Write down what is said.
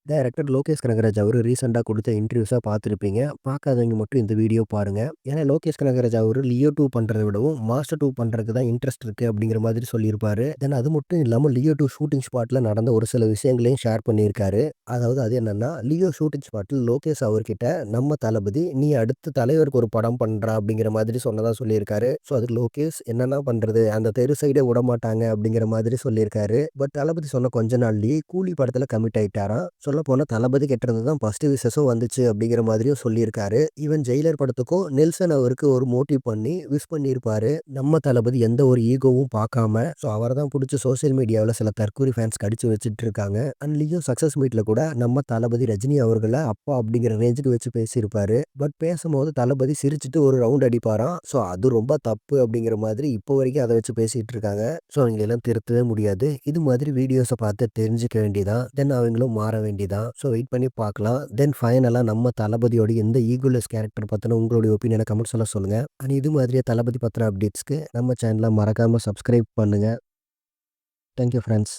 Director Lokesh Kanagaraj அவரு ரீசென்ட்டா குடுத்த இன்டர்வியூஸா பார்த்திருப்பீங்க. பார்க்காதவங்க மட்டும் இந்த வீடியோ பாருங்க. ஏன்னா லோகேஷ் கனகராஜ் அவரு லியோ 2 பண்றத விடவும், மாஸ்டர் 2 பண்றதுக்கு தான் இன்ட்ரெஸ்ட் இருக்கு அப்படிங்கிற மாதிரி சொல்லியிருப்பாரு. தென் அது மட்டும் இல்லாம லியோ 2 ஷூட்டிங் ஸ்பாட்ல நடந்த ஒரு சில விஷயங்களையும் ஷேர் பண்ணியிருக்காரு. அதாவது அது என்னன்னா, லியோ ஷூட்டிங் ஸ்பாட்ல லோகேஷ் அவர்கிட்ட நம்ம தளபதி, "நீ அடுத்து தலைவருக்கு ஒரு படம் பண்றா" அப்படிங்கிற மாதிரி சொன்னதா சொல்லியிருக்காரு. ஸோ அதுக்கு லோகேஷ் என்னண்ணா பண்றது? அந்த தெரு சைடே விடமாட்டாங்க அப்படிங்கிற மாதிரி சொல்லியிருக்காரு. பட் தளபதி சொன்ன கொஞ்ச நாள்லயே கூலி படத்துல கமிட் ஆயிட்டாராம். சொல்லப்போனா தளபதி கிட்டருந்து தான் ஃபர்ஸ்ட் விசஸும் வந்துச்சு அப்படிங்கிற மாதிரியும் சொல்லியிருக்காரு. ஈவன் ஜெயிலர் படத்துக்கும் நெல்சன் அவருக்கு ஒரு மோட்டிவ் பண்ணி விஷ் பண்ணியிருப்பாரு. நம்ம தளபதி எந்த ஒரு ஈகோவும் பார்க்காம, ஸோ அவர தான் புடிச்சு சோசியல் மீடியாவுல சில தற்கூரி ஃபேன்ஸ் கடிச்சு வச்சுட்டு இருக்காங்க. அண்ட் லியோ சக்சஸ் மீட்ல கூட நம்ம தளபதி ரஜினி அவர்கள அப்பா அப்படிங்கிற ரேஞ்சுக்கு வச்சு பேசியிருப்பாரு. பட் பேசும்போது தளபதி சிரிச்சுட்டு ஒரு ரவுண்ட் அடிப்பாராம். ஸோ அது ரொம்ப தப்பு அப்படிங்கிற மாதிரி இப்போ வரைக்கும் அத வச்சு பேசிட்டு இருக்காங்க. ஸோ அவங்களெல்லாம் திருத்தவே முடியாது. இது மாதிரி வீடியோஸ பார்த்து தெரிஞ்சுக்க வேண்டியதான். தென் அவங்களும் மாற வேண்டியதான். ஸோ வெயிட் பண்ணி பார்க்கலாம். தென் ஃபைனலா நம்ம தளபதியோட இந்த ஈகோலெஸ் கேரக்டர் பத்தின உங்களுடைய ஒப்பீனியன கமெண்ட்ஸ்ல சொல்லுங்க. அண்ட் இது மாதிரியே தளபதி பத்தின அப்டேட்ஸ்க்கு நம்ம சேனல மறக்காம சப்ஸ்கிரைப் பண்ணுங்க. Thank you friends.